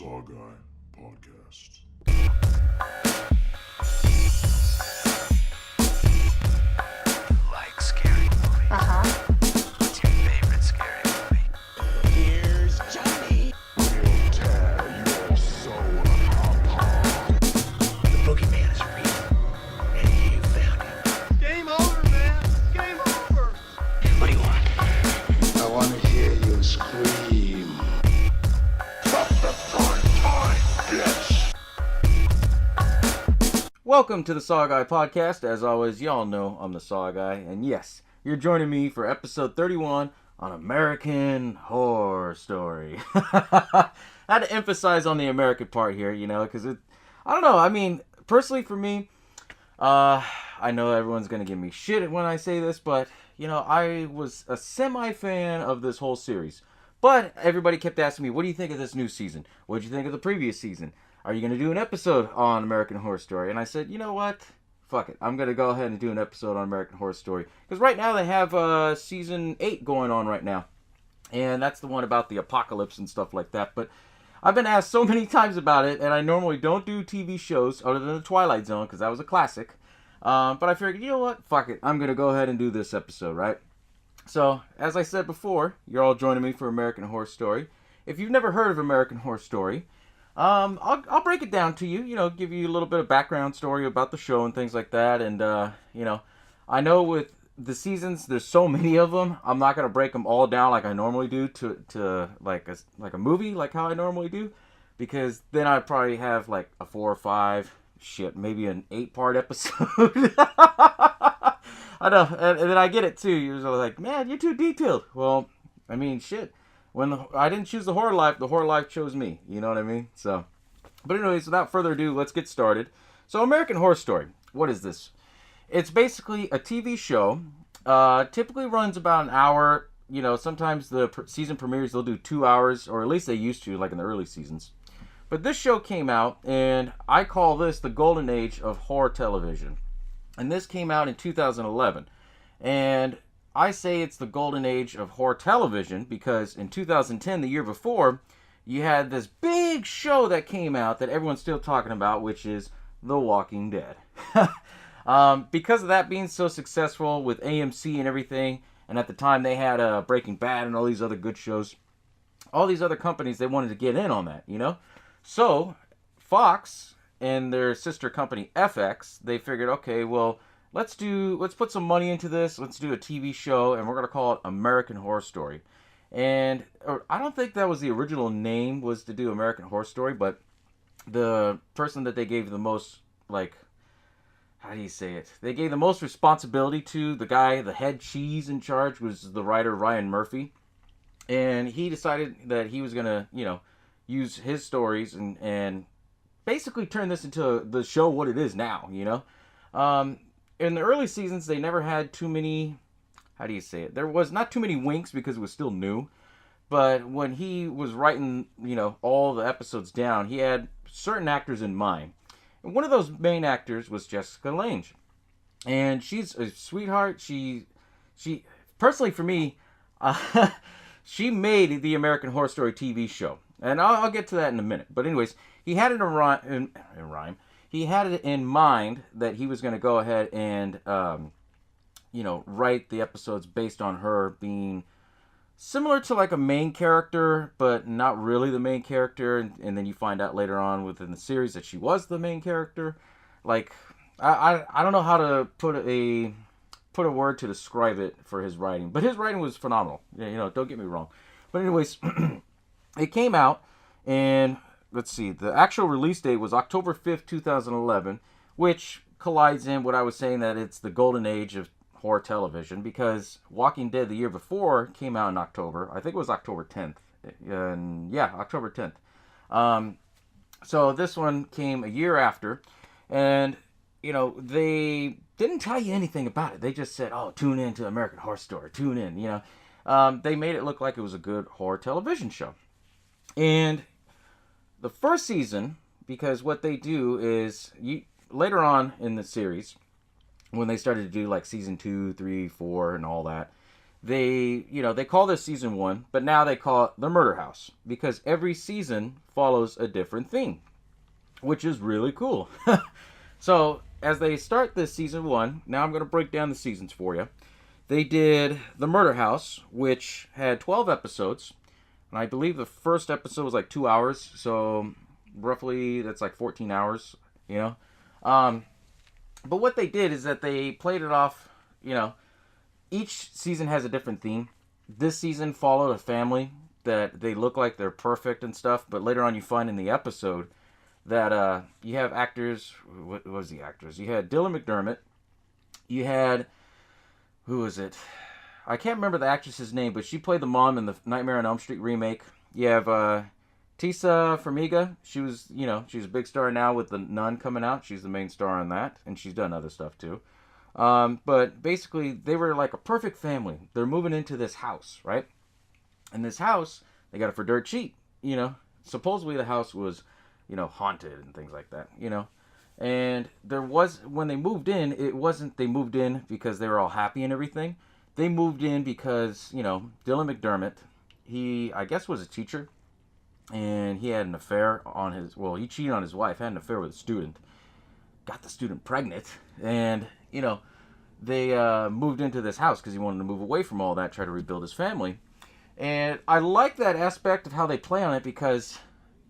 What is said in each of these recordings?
SaWGuy podcast. Like scary movies. What's your favorite scary movie? Here's Johnny. We'll tear your soul apart. The boogeyman is real, and you found him. Game over, man. Game over. What do you want? I want to hear you scream. From the front time, bitch. Welcome to the SaWGuy podcast. As always, y'all know I'm the SaWGuy, and yes, you're joining me for episode 31 on American Horror Story. I had to emphasize on the American part here, because I don't know, I mean, personally for me, I know everyone's going to give me shit when I say this, but, I was a semi-fan of this whole series. But everybody kept asking me, what do you think of this new season? What did you think of the previous season? Are you going to do an episode on American Horror Story? And I said, you know what? Fuck it. I'm going to go ahead and do an episode on American Horror Story. Because right now they have season 8 going on right now. And that's the one about the apocalypse and stuff like that. But I've been asked so many times about it. And I normally don't do TV shows other than The Twilight Zone. Because that was a classic. But I figured, you know what? Fuck it. I'm going to go ahead and do this episode, right? So, as I said before, you're all joining me for American Horror Story. If you've never heard of American Horror Story, I'll break it down to you, give you a little bit of background story about the show and things like that. And, I know with the seasons, there's so many of them, I'm not going to break them all down like I normally do to like a movie, like how I normally do. Because then I'd probably have like a 4 or 5, maybe an 8-part episode. I know, and then I get it too. You're like, man, you're too detailed. Well, I mean, shit. I didn't choose the horror life chose me. You know what I mean? So, but anyways, without further ado, let's get started. So, American Horror Story. What is this? It's basically a TV show. Typically runs about an hour. Sometimes the season premieres, they'll do 2 hours, or at least they used to, like in the early seasons. But this show came out, and I call this the golden age of horror television. And this came out in 2011. And I say it's the golden age of horror television because in 2010, the year before, you had this big show that came out that everyone's still talking about, which is The Walking Dead. Because of that being so successful with AMC and everything, and at the time they had Breaking Bad and all these other good shows, all these other companies, they wanted to get in on that, So, Fox and their sister company FX, they figured, okay, well, let's put some money into this. Let's do a TV show, and we're gonna call it American Horror Story. And I don't think that was the original name, was to do American Horror Story, but the person that they gave the most, how do you say it? They gave the most responsibility to, the guy, the head cheese in charge, was the writer Ryan Murphy, and he decided that he was gonna, use his stories and basically turn this into the show what it is now, In the early seasons, they never had too many, how do you say it? There was not too many winks because it was still new. But when he was writing, all the episodes down, he had certain actors in mind. And one of those main actors was Jessica Lange. And she's a sweetheart. She personally for me, she made the American Horror Story TV show. And I'll get to that in a minute. But anyways, he had it in rhyme. He had it in mind that he was going to go ahead and, write the episodes based on her being similar to like a main character, but not really the main character. And then you find out later on within the series that she was the main character. Like, I don't know how to put a word to describe it for his writing, but his writing was phenomenal. Don't get me wrong. But anyways, it came out, and let's see, the actual release date was October 5th, 2011, which collides in what I was saying, that it's the golden age of horror television, because Walking Dead the year before came out in October. I think it was October 10th. October 10th. So this one came a year after, and, they didn't tell you anything about it. They just said, oh, tune in to American Horror Story, tune in, They made it look like it was a good horror television show. And the first season, because what they do is, later on in the series, when they started to do like season 2, 3, 4, and all that, they call this season 1, but now they call it the Murder House because every season follows a different theme, which is really cool. So as they start this season 1, now I'm going to break down the seasons for you. They did the Murder House, which had 12 episodes, and I believe the first episode was like 2 hours, so roughly that's like 14 hours, you know. But what they did is that they played it off, you know, each season has a different theme. This season followed a family that they look like they're perfect and stuff, but later on you find in the episode that you have actors. What was the actors? You had Dylan McDermott. You had, who was it? I can't remember the actress's name, but she played the mom in the Nightmare on Elm Street remake. You have Tisa Farmiga. She's a big star now with The Nun coming out. She's the main star on that, and she's done other stuff too. But basically, they were like a perfect family. They're moving into this house, right? And this house, they got it for dirt cheap, you know. Supposedly the house was, you know, haunted and things like that, you know. And there was, when they moved in, it wasn't they moved in because they were all happy and everything. They moved in because, you know, Dylan McDermott, he, I guess, was a teacher. And he had an affair on his, well, he cheated on his wife, had an affair with a student. Got the student pregnant. And, you know, they moved into this house because he wanted to move away from all that, try to rebuild his family. And I like that aspect of how they play on it because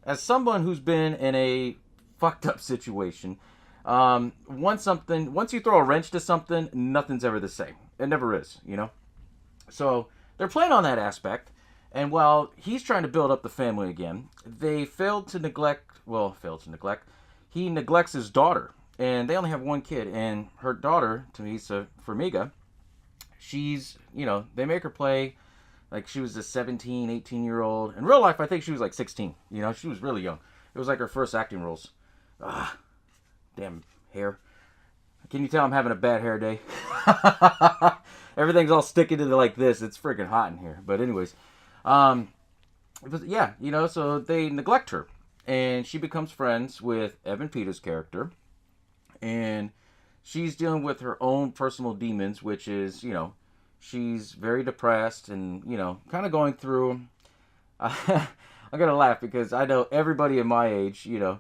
as someone who's been in a fucked up situation, once you throw a wrench to something, nothing's ever the same. It never is, you know? So they're playing on that aspect. And while he's trying to build up the family again, he neglects his daughter. And they only have one kid. And her daughter, Tisa Farmiga, she's, you know, they make her play like she was a 17, 18-year-old. In real life, I think she was like 16. You know, she was really young. It was like her first acting roles. Damn hair. Can you tell I'm having a bad hair day? Everything's all sticking to like this. It's freaking hot in here. But anyways, yeah, you know, so they neglect her. And she becomes friends with Evan Peters' character. And she's dealing with her own personal demons, which is, you know, she's very depressed and, you know, kind of going through... I'm going to laugh because I know everybody in my age, you know,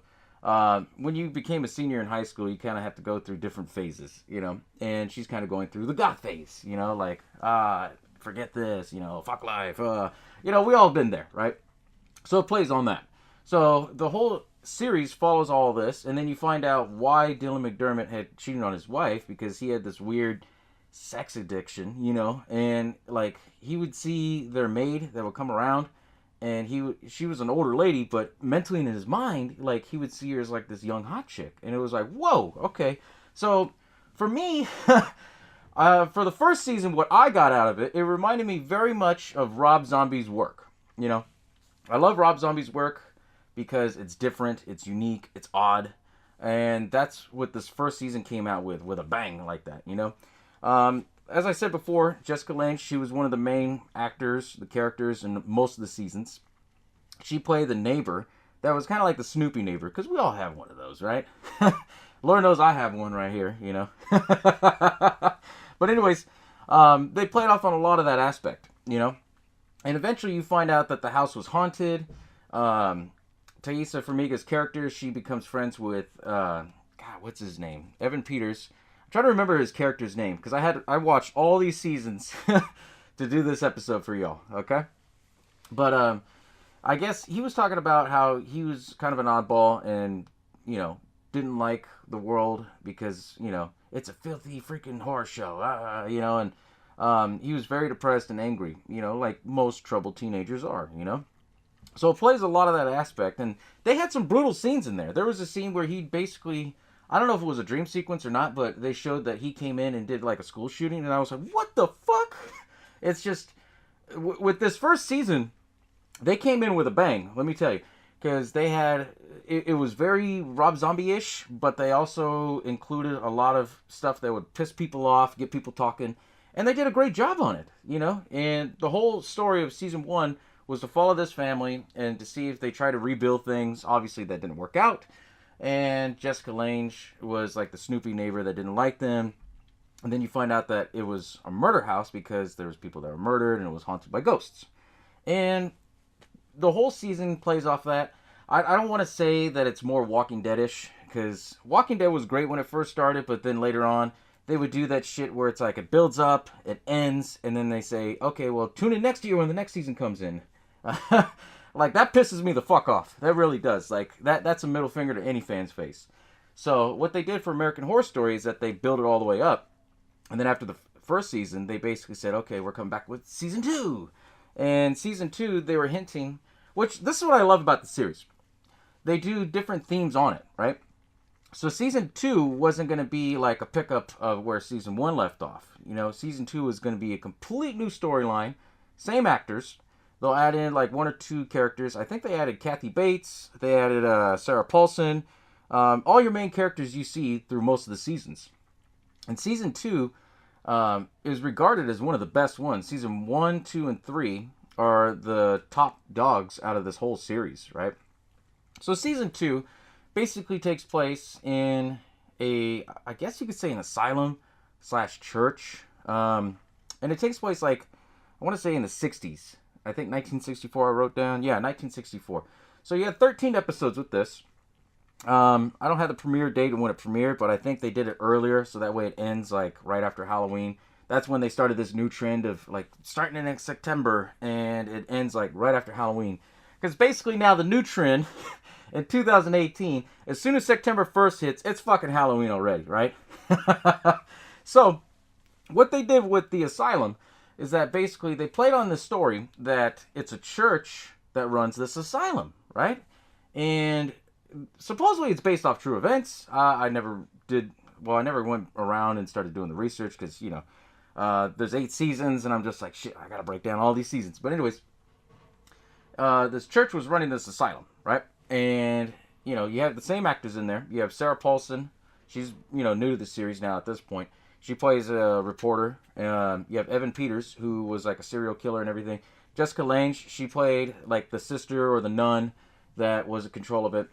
when you became a senior in high school, you kind of have to go through different phases, you know. And she's kind of going through the goth phase, you know, like, forget this, you know, fuck life. You know, we all been there, right? So it plays on that. So the whole series follows all this, and then you find out why Dylan McDermott had cheated on his wife, because he had this weird sex addiction, you know, and like he would see their maid that would come around, and she was an older lady, but mentally in his mind, like he would see her as like this young hot chick, and it was like, whoa, okay. So for me, for the first season, what I got out of it, it reminded me very much of Rob Zombie's work. You know, I love Rob Zombie's work because it's different, it's unique, it's odd, and that's what this first season came out with a bang like that, you know. As I said before, Jessica Lange, she was one of the main actors, the characters in most of the seasons. She played the neighbor that was kind of like the Snoopy neighbor, because we all have one of those, right? Lord knows I have one right here, you know. But anyways, they played off on a lot of that aspect, you know. And eventually you find out that the house was haunted. Thaisa Farmiga's character, she becomes friends with, what's his name? Evan Peters. I'm trying to remember his character's name, because I watched all these seasons to do this episode for y'all, okay? But, I guess he was talking about how he was kind of an oddball and, you know, didn't like the world because, you know, it's a filthy freaking horror show, you know, and he was very depressed and angry, you know, like most troubled teenagers are, you know. So it plays a lot of that aspect, and they had some brutal scenes in there. There was a scene where he basically, I don't know if it was a dream sequence or not, but they showed that he came in and did like a school shooting, and I was like, what the fuck? It's just, with this first season, they came in with a bang, let me tell you, because they had, it was very Rob Zombie-ish, but they also included a lot of stuff that would piss people off, get people talking, and they did a great job on it, you know, and the whole story of season 1 was to follow this family and to see if they try to rebuild things. Obviously, that didn't work out. And Jessica Lange was like the Snoopy neighbor that didn't like them. And then you find out that it was a murder house because there was people that were murdered and it was haunted by ghosts. And the whole season plays off that. I don't want to say that it's more Walking Dead-ish, because Walking Dead was great when it first started, but then later on, they would do that shit where it's like it builds up, it ends, and then they say, okay, well, tune in next year when the next season comes in. Like, that pisses me the fuck off. That really does. Like, that's a middle finger to any fan's face. So, what they did for American Horror Story is that they built it all the way up, and then after the first season, they basically said, okay, we're coming back with season 2. And season 2, they were hinting, which, this is what I love about the series. They do different themes on it, right? So season 2 wasn't going to be like a pickup of where season 1 left off. You know, season 2 is going to be a complete new storyline. Same actors. They'll add in like 1 or 2 characters. I think they added Kathy Bates. They added Sarah Paulson. All your main characters you see through most of the seasons. And season 2 is regarded as one of the best ones. Season 1, 2, and 3 are the top dogs out of this whole series, right? So season 2 basically takes place in I guess you could say an asylum / church. And it takes place like, I want to say in the 60s. I think 1964 I wrote down. Yeah, 1964. So you had 13 episodes with this. I don't have the premiere date and when it premiered, but I think they did it earlier, so that way it ends like right after Halloween. That's when they started this new trend of like starting in next September and it ends like right after Halloween. Because basically now the new trend in 2018, as soon as September 1st hits, it's fucking Halloween already, right? So, what they did with the asylum is that basically they played on this story that it's a church that runs this asylum, right? And supposedly it's based off true events. I never went around and started doing the research because, you know, there's 8 seasons and I'm just like, shit, I gotta break down all these seasons. But anyways, this church was running this asylum, right? And, you know, you have the same actors in there. You have Sarah Paulson. She's, you know, new to the series now at this point. She plays a reporter. You have Evan Peters, who was like a serial killer and everything. Jessica Lange, she played like the sister or the nun that was in control of it.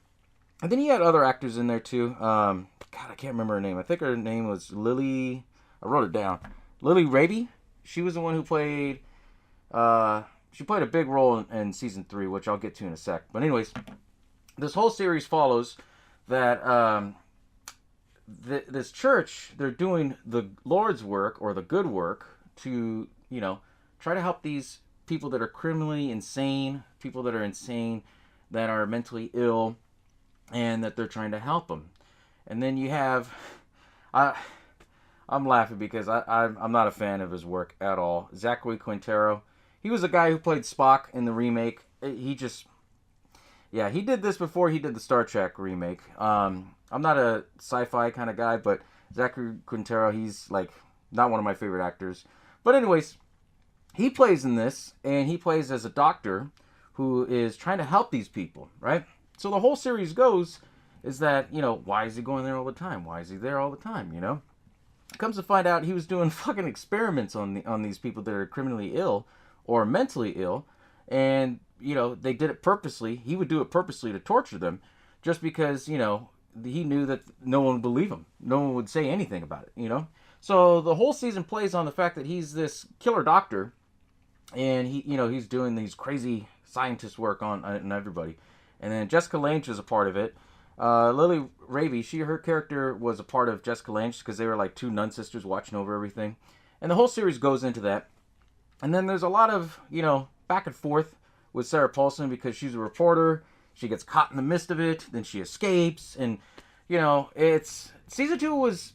And then you had other actors in there too. God, I can't remember her name. I think her name was Lily. I wrote it down. Lily Raby. She was the one who played... she played a big role in season 3, which I'll get to in a sec. But anyways, this whole series follows that this church, they're doing the Lord's work or the good work to, you know, try to help these people that are criminally insane, people that are insane, that are mentally ill, and that they're trying to help them. And then you have... I'm laughing because I'm not a fan of his work at all. SaWGuY Quintero. He was a guy who played Spock in the remake. He just... Yeah, he did this before he did the Star Trek remake. I'm not a sci-fi kind of guy, but SaWGuY Quintero, he's like not one of my favorite actors. But anyways, he plays in this, and he plays as a doctor who is trying to help these people, right? So the whole series goes is that, you know, why is he going there all the time? Why is he there all the time, you know? Comes to find out he was doing fucking experiments on these people that are criminally ill or mentally ill, and, you know, they did it purposely. He would do it purposely to torture them just because, you know, he knew that no one would believe him. No one would say anything about it, you know? So the whole season plays on the fact that he's this killer doctor, and he, you know, he's doing these crazy scientist work on everybody. And then Jessica Lange is a part of it. Lily Raby, her character was a part of Jessica Lange because they were like 2 nun sisters watching over everything. And the whole series goes into that. And then there's a lot of, you know, back and forth with Sarah Paulson because she's a reporter. She gets caught in the midst of it. Then she escapes. And, you know, season 2 was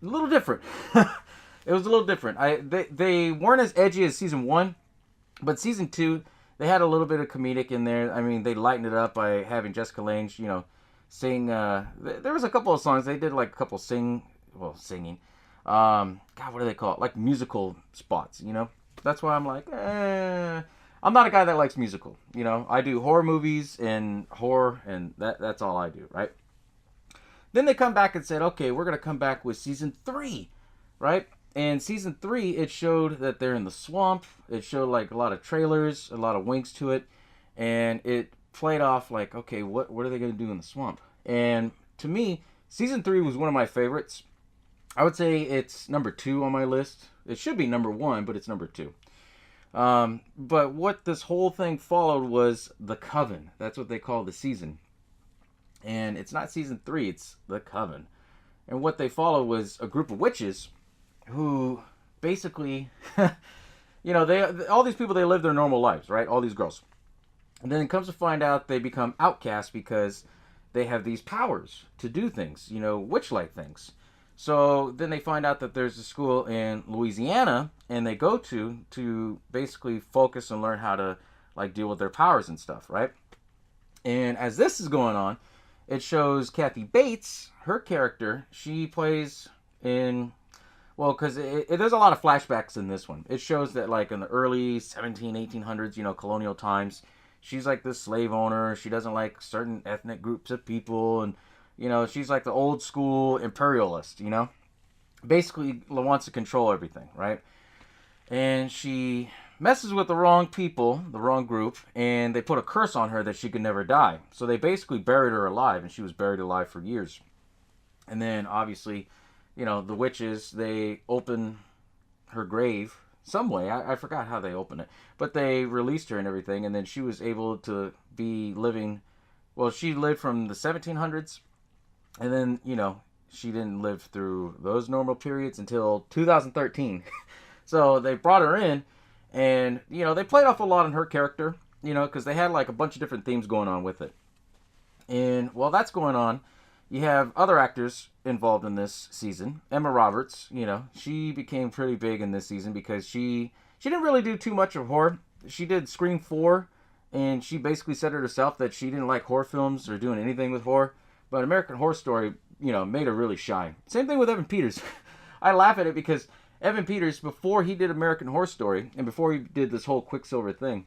a little different. It was a little different. They weren't as edgy as season 1. But season 2, they had a little bit of comedic in there. I mean, they lightened it up by having Jessica Lange, you know, sing. There was a couple of songs. They did like a couple singing. God, what do they call it? Like musical spots, you know? That's why I'm like, I'm not a guy that likes musical, you know? I do horror movies and horror, and that's all I do, right? Then they come back and said, okay, we're going to come back with season 3, right? And season 3, it showed that they're in the swamp. It showed like a lot of trailers, a lot of winks to it. And it played off like, okay, what are they going to do in the swamp? And to me, season 3 was one of my favorites. I would say it's number 2 on my list. It should be number 1, but it's number 2. But what this whole thing followed was The Coven. That's what they call the season. And it's not season 3, it's The Coven. And what they followed was a group of witches who basically, all these people, they live their normal lives, right? All these girls. And then it comes to find out they become outcasts because they have these powers to do things, witch-like things. So then they find out that there's a school in Louisiana, and they go to basically focus and learn how to deal with their powers and stuff, right? And as this is going on, it shows Kathy Bates, her character. She plays in, because there's a lot of flashbacks in this one. It shows that in the early 1800s, colonial times, she's this slave owner. She doesn't like certain ethnic groups of people, and she's the old school imperialist, basically wants to control everything, right? And she messes with the wrong people, the wrong group, and they put a curse on her that she could never die. So they basically buried her alive, and she was buried alive for years. And then obviously, the witches, they open her grave some way. I forgot how they opened it, but they released her and everything, and then she was able to be living. Well, she lived from the 1700s. And then, she didn't live through those normal periods until 2013. So they brought her in, and, they played off a lot on her character, because they had a bunch of different themes going on with it. And while that's going on, you have other actors involved in this season. Emma Roberts, she became pretty big in this season because she didn't really do too much of horror. She did Scream 4, and she basically said it herself that she didn't like horror films or doing anything with horror. But American Horror Story, made her really shine. Same thing with Evan Peters. I laugh at it because Evan Peters, before he did American Horror Story, and before he did this whole Quicksilver thing,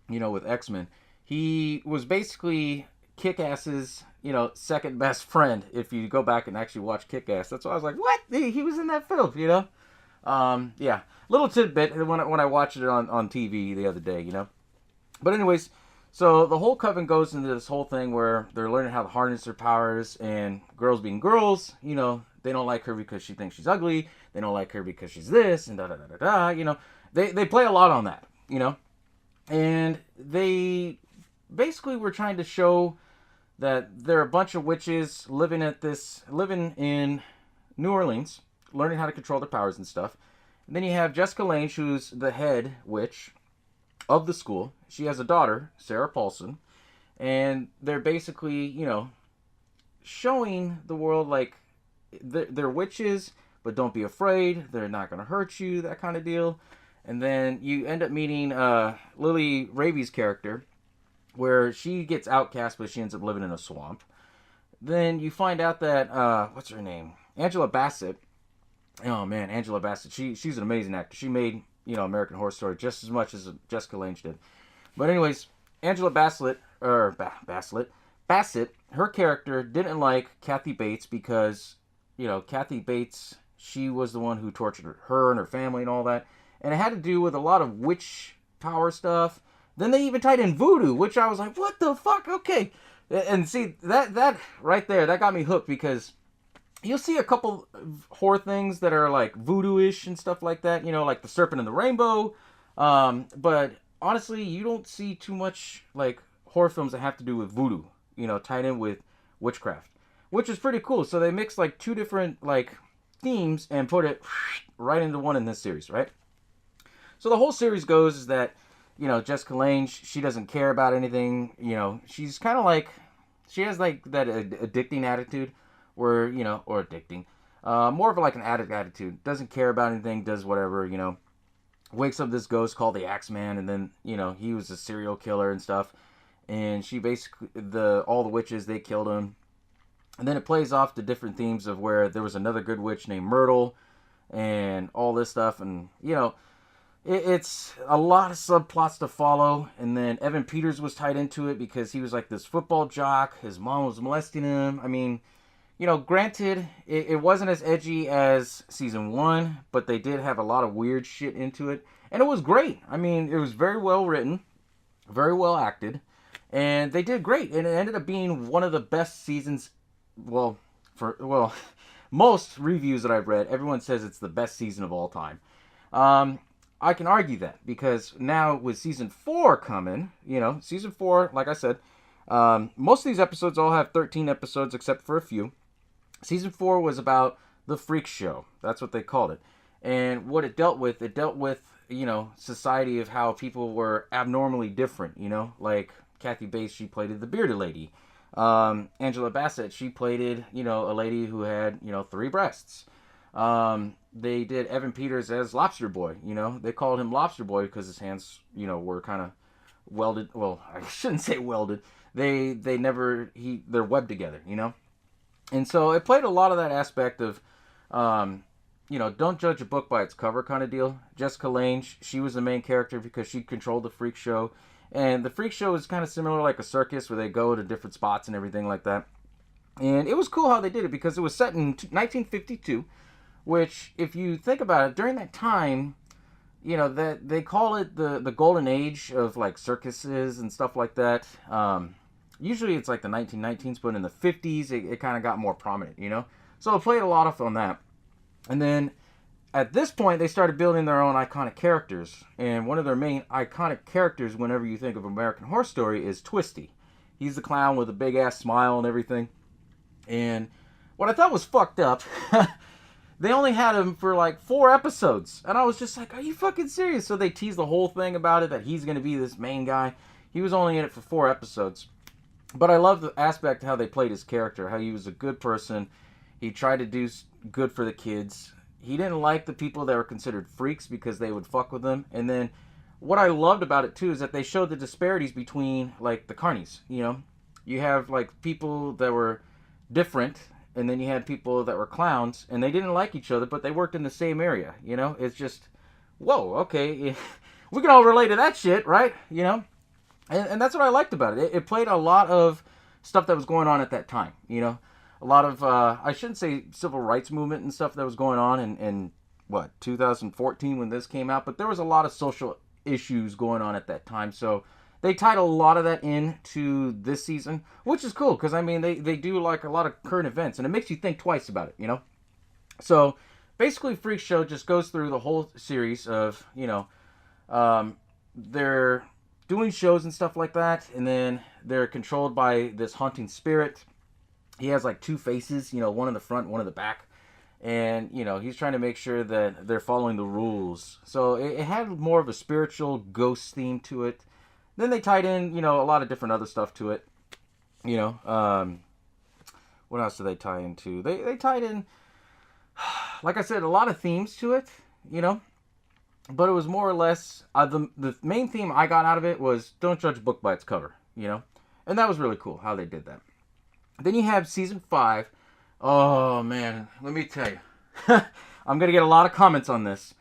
with X-Men, he was basically Kick-Ass's, second best friend. If you go back and actually watch Kick-Ass, that's why I was like, what? He was in that film, Yeah. Little tidbit when I watched it on TV the other day, But anyways, so the whole coven goes into this whole thing where they're learning how to harness their powers, and girls being girls, they don't like her because she thinks she's ugly. They don't like her because she's this, and da-da-da-da-da, They play a lot on that, And they basically were trying to show that there are a bunch of witches living in New Orleans, learning how to control their powers and stuff. And then you have Jessica Lange, who's the head witch of the school. She has a daughter, Sarah Paulson, and they're basically, showing the world they're witches, but don't be afraid. They're not going to hurt you, that kind of deal. And then you end up meeting Lily Raby's character, where she gets outcast, but she ends up living in a swamp. Then you find out that, what's her name? Angela Bassett. Oh, man, Angela Bassett. She's an amazing actor. She made, American Horror Story just as much as Jessica Lange did. But anyways, Angela Bassett, her character didn't like Kathy Bates because, Kathy Bates, she was the one who tortured her and her family and all that. And it had to do with a lot of witch power stuff. Then they even tied in voodoo, which I was like, what the fuck? Okay. And see, that right there, that got me hooked because you'll see a couple of horror things that are voodoo-ish and stuff like that, like the Serpent and the Rainbow. But honestly, you don't see too much horror films that have to do with voodoo, tied in with witchcraft, which is pretty cool. So they mix two different themes and put it right into one in this series, right? So the whole series goes is that, Jessica Lange, she doesn't care about anything. She's kind of she has that addicting attitude where, or addicting, more of an addict attitude. Doesn't care about anything, does whatever, wakes up this ghost called the Axeman, and then, he was a serial killer and stuff. And she basically, all the witches, they killed him. And then it plays off the different themes of where there was another good witch named Myrtle and all this stuff. And, it's a lot of subplots to follow. And then Evan Peters was tied into it because he was this football jock. His mom was molesting him. I mean, granted, it wasn't as edgy as season 1, but they did have a lot of weird shit into it. And it was great. I mean, it was very well written, very well acted, and they did great. And it ended up being one of the best seasons, most reviews that I've read, everyone says it's the best season of all time. I can argue that because now with season 4 coming, season 4, like I said, most of these episodes all have 13 episodes except for a few. Season 4 was about the freak show. That's what they called it. And what it dealt with, society of how people were abnormally different, like Kathy Bates, she played the bearded lady. Angela Bassett, she played, a lady who had, 3 breasts. They did Evan Peters as Lobster Boy, they called him Lobster Boy because his hands, were kind of welded. Well, I shouldn't say welded. They're webbed together, And so it played a lot of that aspect of, don't judge a book by its cover kind of deal. Jessica Lange, she was the main character because she controlled the freak show. And the freak show is kind of similar like a circus where they go to different spots and everything like that. And it was cool how they did it because it was set in 1952, which, if you think about it, during that time, that they call it the golden age of like circuses and stuff like that. Usually it's like the 1919s, but in the 50s, it kind of got more prominent, So it played a lot on that. And then at this point, they started building their own iconic characters. And one of their main iconic characters, whenever you think of American Horror Story, is Twisty. He's the clown with a big-ass smile and everything. And what I thought was fucked up, they only had him for like 4 episodes. And I was just like, are you fucking serious? So they teased the whole thing about it, that he's going to be this main guy. He was only in it for 4 episodes. But I love the aspect of how they played his character, how he was a good person. He tried to do good for the kids. He didn't like the people that were considered freaks because they would fuck with him. And then what I loved about it too is that they showed the disparities between like the carnies. You have like people that were different, and then you had people that were clowns, and they didn't like each other, but they worked in the same area. It's just, whoa, okay, we can all relate to that shit, right? And that's what I liked about it. It played a lot of stuff that was going on at that time. A lot of, I shouldn't say civil rights movement and stuff that was going on in 2014 when this came out, but there was a lot of social issues going on at that time. So they tied a lot of that into this season, which is cool because, they do like a lot of current events, and it makes you think twice about it, So basically, Freak Show just goes through the whole series of, they're doing shows and stuff like that, and then they're controlled by this haunting spirit. He has like 2 faces, one in the front, one in the back. And, he's trying to make sure that they're following the rules. So it had more of a spiritual ghost theme to it. Then they tied in, a lot of different other stuff to it. What else did they tie into? They tied in, like I said, a lot of themes to it, But it was more or less, the main theme I got out of it was don't judge a book by its cover, And that was really cool how they did that. Then you have season 5. Oh, man. Let me tell you. I'm going to get a lot of comments on this.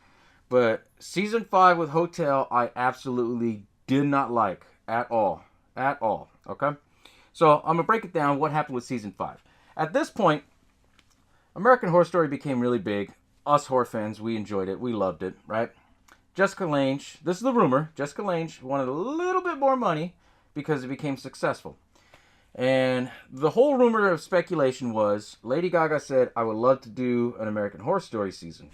But season 5 with Hotel, I absolutely did not like at all. At all. Okay? So, I'm going to break it down what happened with season 5. At this point, American Horror Story became really big. Us horror fans, we enjoyed it. We loved it, right? Jessica Lange, this is the rumor, Jessica Lange wanted a little bit more money because it became successful. And the whole rumor of speculation was Lady Gaga said, I would love to do an American Horror Story season.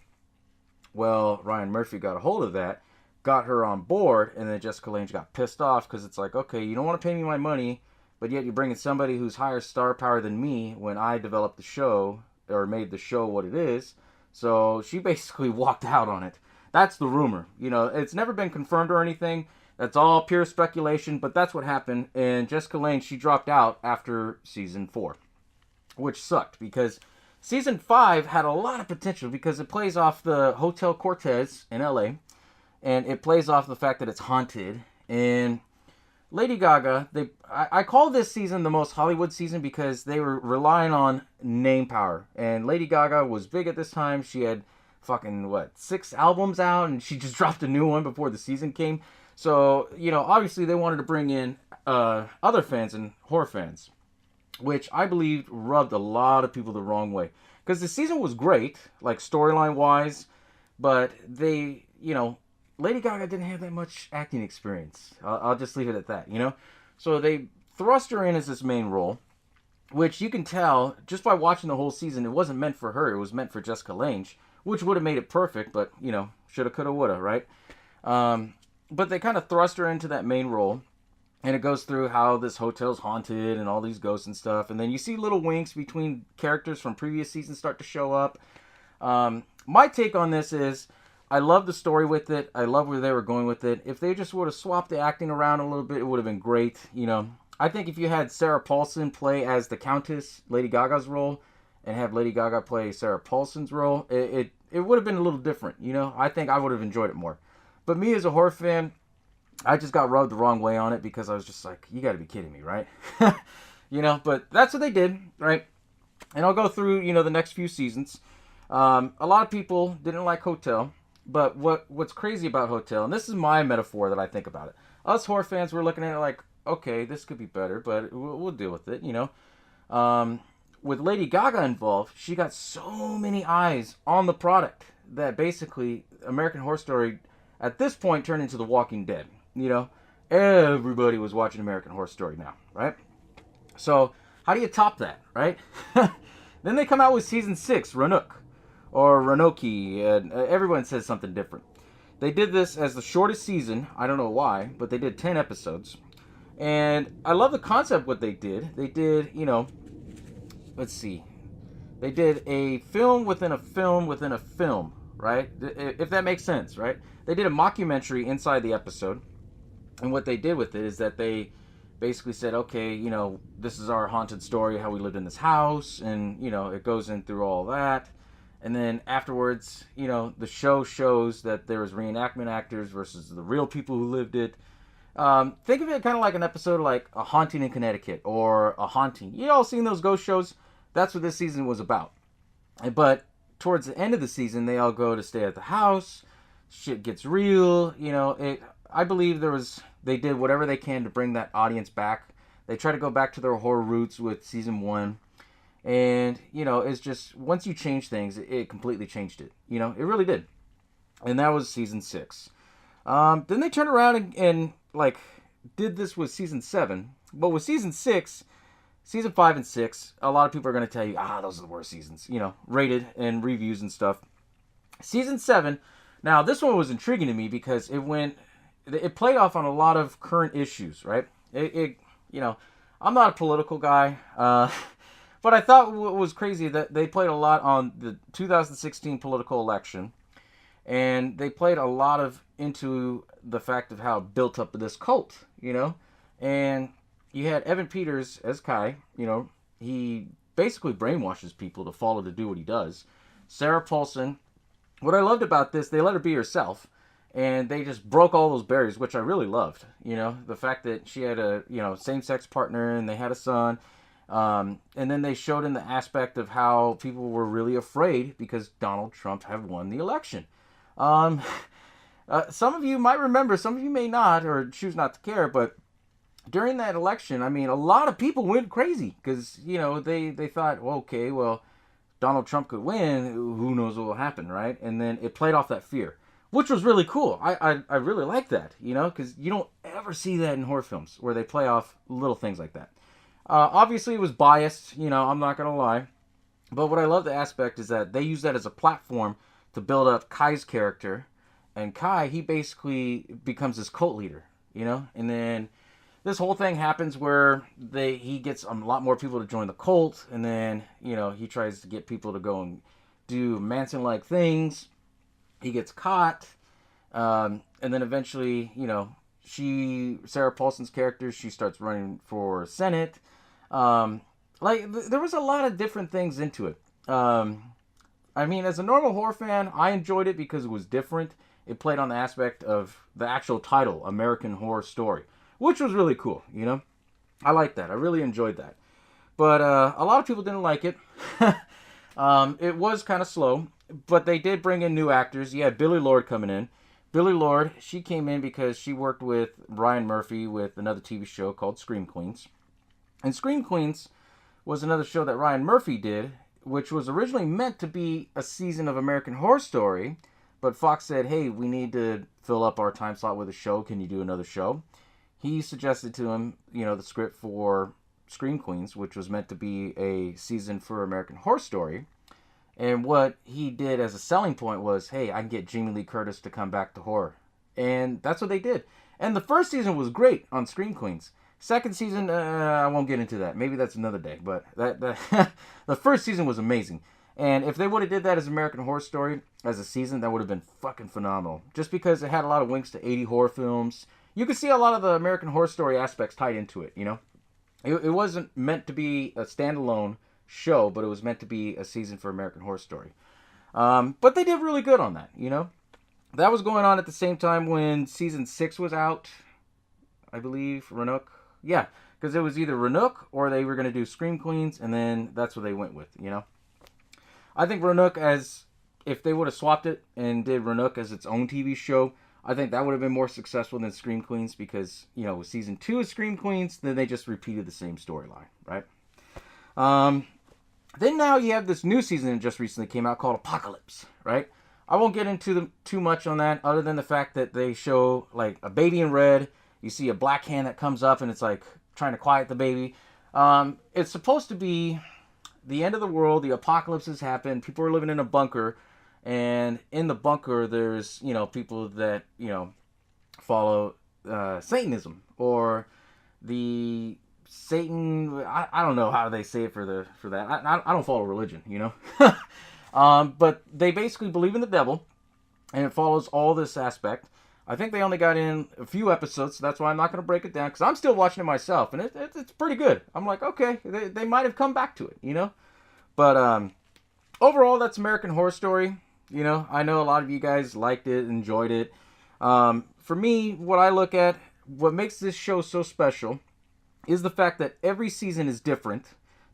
Well, Ryan Murphy got a hold of that, got her on board, and then Jessica Lange got pissed off because it's like, okay, you don't want to pay me my money, but yet you're bringing somebody who's higher star power than me when I developed the show, or made the show what it is. So she basically walked out on it. That's the rumor. It's never been confirmed or anything. That's all pure speculation, but that's what happened. And Jessica Lange, she dropped out after season 4, which sucked because season 5 had a lot of potential because it plays off the Hotel Cortez in LA, and it plays off the fact that it's haunted. And Lady Gaga, I call this season the most Hollywood season because they were relying on name power. And Lady Gaga was big at this time. She had fucking, 6 albums out, and she just dropped a new one before the season came. So, obviously they wanted to bring in other fans and horror fans, which I believe rubbed a lot of people the wrong way. Because the season was great, like storyline-wise, but they, Lady Gaga didn't have that much acting experience. I'll just leave it at that, So they thrust her in as this main role. which you can tell just by watching the whole season. It wasn't meant for her. It was meant for Jessica Lange, which would have made it perfect, but, you know, shoulda, coulda, woulda, right? But they kind of thrust her into that main role, and it goes through how this hotel's haunted and all these ghosts and stuff, and then you see little winks between characters from previous seasons start to show up. My take on this is, I love the story with it. I love where they were going with it. If they just would have swapped the acting around a little bit, it would have been great. You know, I think if you had Sarah Paulson play as the Countess, Lady Gaga's role, and have Lady Gaga play Sarah Paulson's role, it would have been a little different. You know, I think I would have enjoyed it more. But me as a horror fan, I just got rubbed the wrong way on it because I was just like, you got to be kidding me, right? You know, but that's what they did, right? And I'll go through, you know, the next few seasons. A lot of people didn't like Hotel. But what's crazy about Hotel, and this is my metaphor that I think about it. Us horror fans, we're looking at it like, okay, this could be better, but we'll deal with it, you know. With Lady Gaga involved, she got so many eyes on the product that basically American Horror Story, at this point, turned into The Walking Dead. You know, everybody was watching American Horror Story now, right? So how do you top that, right? Then they come out with season 6, Roanoke. Or Roanoke, and everyone says something different. They did this as the shortest season. I don't know why, but they did 10 episodes. And I love the concept what they did. They did, you know, let's see. They did a film within a film within a film, right? If that makes sense, right? They did a mockumentary inside the episode. And what they did with it is that they basically said, okay, you know, this is our haunted story, how we lived in this house. And, you know, it goes in through all that. And then afterwards, you know, the show shows that there was reenactment actors versus the real people who lived it. Think of it kind of like an episode like A Haunting in Connecticut or A Haunting. You all seen those ghost shows? That's what this season was about. But towards the end of the season, they all go to stay at the house. Shit gets real. You know, I believe they did whatever they can to bring that audience back. They try to go back to their horror roots with season 1. And, you know, it's just, once you change things, it completely changed it. You know, it really did. And that was season 6. Then they turned around and like, did this with season 7. But with season 6, season 5 and 6, a lot of people are going to tell you, those are the worst seasons. You know, rated and reviews and stuff. Season 7, now this one was intriguing to me because it played off on a lot of current issues, right? You know, I'm not a political guy, but I thought what was crazy that they played a lot on the 2016 political election, and they played a lot into the fact of how it built up this cult, you know, and you had Evan Peters as Kai, you know, he basically brainwashes people to follow to do what he does. Sarah Paulson, what I loved about this, they let her be herself, and they just broke all those barriers, which I really loved, you know, the fact that she had a, you know, same-sex partner and they had a son. And then they showed in the aspect of how people were really afraid because Donald Trump had won the election. Some of you might remember, some of you may not, or choose not to care, but during that election, I mean, a lot of people went crazy because, you know, they thought, well, okay, well, Donald Trump could win, who knows what will happen, right? And then it played off that fear, which was really cool. I really like that, you know, because you don't ever see that in horror films where they play off little things like that. Obviously, it was biased, you know, I'm not going to lie. But what I love the aspect is that they use that as a platform to build up Kai's character. And Kai, he basically becomes this cult leader, you know? And then this whole thing happens where he gets a lot more people to join the cult. And then, you know, he tries to get people to go and do Manson-like things. He gets caught. And then eventually, you know, Sarah Paulson's character, she starts running for Senate. There was a lot of different things into it. I mean, as a normal horror fan, I enjoyed it because it was different. It played on the aspect of the actual title, American Horror Story, which was really cool, you know? I liked that. I really enjoyed that. But a lot of people didn't like it. It was kind of slow, but they did bring in new actors. You had Billie Lourd coming in. Billie Lourd, she came in because she worked with Ryan Murphy with another TV show called Scream Queens. And Scream Queens was another show that Ryan Murphy did, which was originally meant to be a season of American Horror Story, but Fox said, hey, we need to fill up our time slot with a show. Can you do another show? He suggested to him, you know, the script for Scream Queens, which was meant to be a season for American Horror Story. And what he did as a selling point was, hey, I can get Jamie Lee Curtis to come back to horror. And that's what they did. And the first season was great on Scream Queens. Second season, I won't get into that. Maybe that's another day. But the first season was amazing. And if they would have did that as American Horror Story as a season, that would have been fucking phenomenal. Just because it had a lot of winks to 80 horror films. You could see a lot of the American Horror Story aspects tied into it, you know? It wasn't meant to be a standalone show, but it was meant to be a season for American Horror Story. But they did really good on that, you know? That was going on at the same time when season 6 was out, I believe, Ranook. Yeah, because it was either Ranook or they were going to do Scream Queens, and then that's what they went with, you know? I think Ranook, if they would have swapped it and did Ranook as its own TV show, I think that would have been more successful than Scream Queens because, you know, with season 2 of Scream Queens, then they just repeated the same storyline, right? Then now you have this new season that just recently came out called Apocalypse, right? I won't get into too much on that other than the fact that they show, like, a baby in red. You see a black hand that comes up and it's, like, trying to quiet the baby. It's supposed to be the end of the world. The apocalypse has happened. People are living in a bunker. And in the bunker, there's, you know, people that, you know, follow Satanism or the Satan. I don't know how they say it for that. I don't follow religion, you know. But they basically believe in the devil, and it follows all this aspect. I think they only got in a few episodes, so that's why I'm not going to break it down, because I'm still watching it myself, and it's pretty good. I'm like, okay, they might have come back to it, you know? But overall, that's American Horror Story. You know, I know a lot of you guys liked it, enjoyed it. For me, what I look at, what makes this show so special is the fact that every season is different.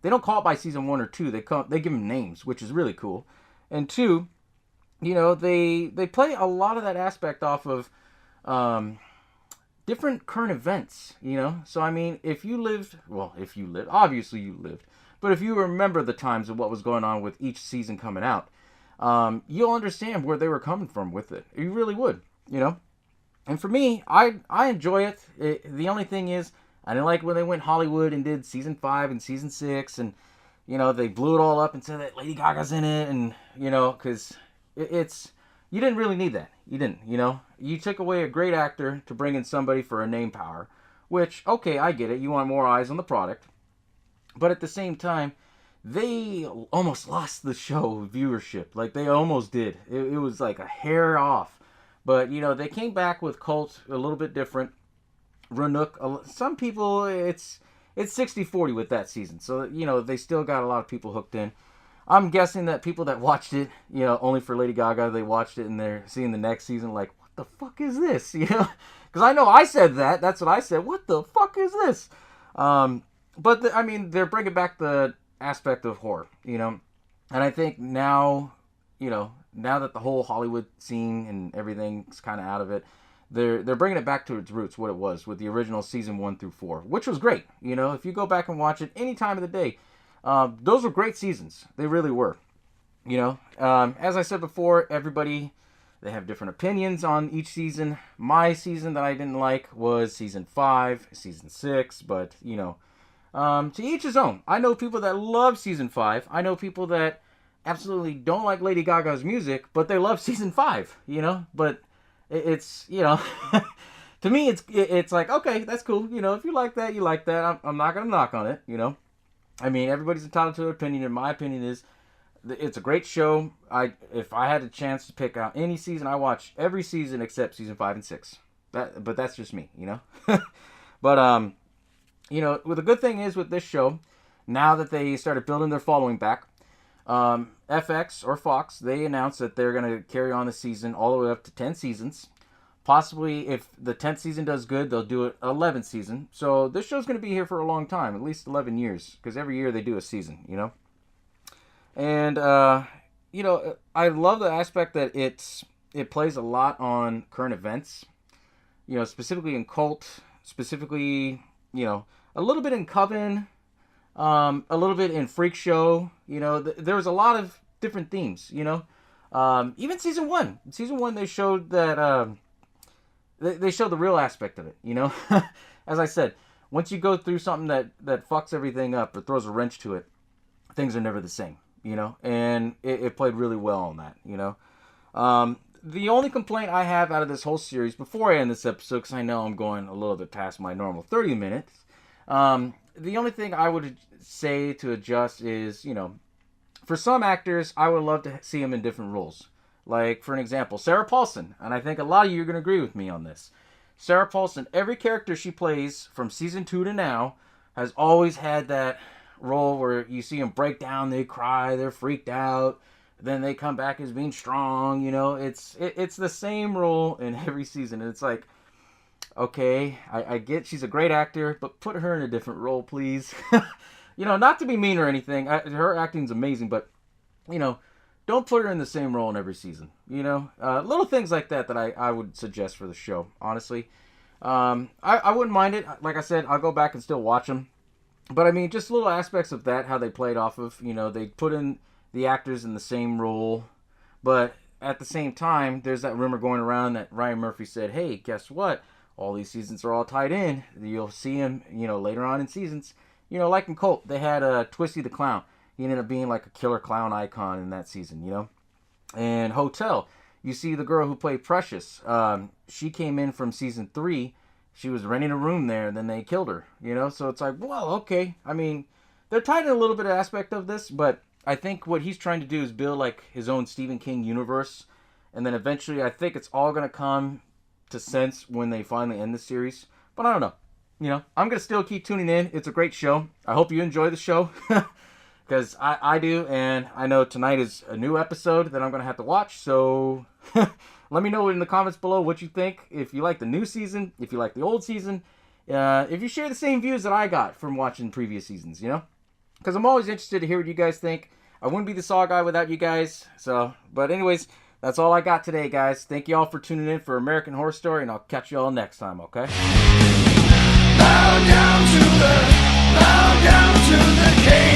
They don't call it by season 1 or 2. They give them names, which is really cool. And 2, you know, they play a lot of that aspect off of different current events, you know. So, I mean, if you lived, obviously you lived. But if you remember the times of what was going on with each season coming out, you'll understand where they were coming from with it. You really would, you know. And for me, I enjoy it. The only thing is, I didn't like when they went Hollywood and did season 5 and season 6, and, you know, they blew it all up and said that Lady Gaga's in it, and, you know, because you didn't really need that. You didn't, you know. You took away a great actor to bring in somebody for a name power, which, okay, I get it. You want more eyes on the product. But at the same time, they almost lost the show viewership. Like, they almost did. It was like a hair off. But, you know, they came back with Cult a little bit different. Ranook, some people, it's 60-40 with that season. So, you know, they still got a lot of people hooked in. I'm guessing that people that watched it, you know, only for Lady Gaga, they watched it and they're seeing the next season like, what the fuck is this? You know? Because I know I said that. That's what I said. What the fuck is this? But, I mean, they're bringing back the aspect of horror, you know? And I think now, you know, now that the whole Hollywood scene and everything's kind of out of it, they're bringing it back to its roots, what it was, with the original season 1 through 4, which was great. You know, if you go back and watch it any time of the day, those were great seasons. They really were. You know, as I said before, everybody, they have different opinions on each season. My season that I didn't like was season 5, season 6, but, you know, to each his own. I know people that love season 5. I know people that absolutely don't like Lady Gaga's music, but they love season 5, you know? But it's, you know, to me, it's like, okay, that's cool. You know, if you like that, you like that. I'm not going to knock on it, you know? I mean, everybody's entitled to their opinion, and my opinion is it's a great show. If I had a chance to pick out any season, I watch every season except season 5 and 6. But that's just me, you know? But, you know, the good thing is with this show, now that they started building their following back, FX or Fox, they announced that they're going to carry on the season all the way up to 10 seasons. Possibly, if the 10th season does good, they'll do it 11th season. So this show's going to be here for a long time, at least 11 years, because every year they do a season, you know? And, you know, I love the aspect that it plays a lot on current events, you know, specifically in Cult, specifically, you know, a little bit in Coven, a little bit in Freak Show, you know, there was a lot of different themes, you know? Even season 1. Season 1, they showed that, they showed the real aspect of it, you know? As I said, once you go through something that fucks everything up or throws a wrench to it, things are never the same, you know? And it played really well on that, you know? The only complaint I have out of this whole series, before I end this episode, because I know I'm going a little bit past my normal 30 minutes, the only thing I would say to adjust is, you know, for some actors, I would love to see them in different roles. Like, for an example, Sarah Paulson, and I think a lot of you are going to agree with me on this. Sarah Paulson, every character she plays from season 2 to now has always had that role where you see them break down, they cry, they're freaked out, then they come back as being strong, you know. It's the same role in every season. And it's like, okay, I get she's a great actor, but put her in a different role, please. You know, not to be mean or anything. Her acting's amazing, but, you know, don't put her in the same role in every season. You know, little things like that I would suggest for the show, honestly. I wouldn't mind it. Like I said, I'll go back and still watch them. But, I mean, just little aspects of that, how they played off of, you know, they put in the actors in the same role. But at the same time, there's that rumor going around that Ryan Murphy said, hey, guess what? All these seasons are all tied in. You'll see him, you know, later on in seasons. You know, like in Cult, they had Twisty the Clown. He ended up being like a killer clown icon in that season, you know. And Hotel, you see the girl who played Precious. She came in from season 3. She was renting a room there, and then they killed her, you know. So it's like, well, okay. I mean, they're tied in a little bit of aspect of this, but I think what he's trying to do is build like his own Stephen King universe. And then eventually, I think it's all going to come to sense when they finally end the series. But I don't know. You know, I'm going to still keep tuning in. It's a great show. I hope you enjoy the show. Because I do, and I know tonight is a new episode that I'm going to have to watch. So let me know in the comments below what you think. If you like the new season, if you like the old season. If you share the same views that I got from watching previous seasons, you know. Because I'm always interested to hear what you guys think. I wouldn't be the SaWGuy without you guys. So, but anyways, that's all I got today, guys. Thank you all for tuning in for American Horror Story, and I'll catch you all next time, okay? Bow down to the king.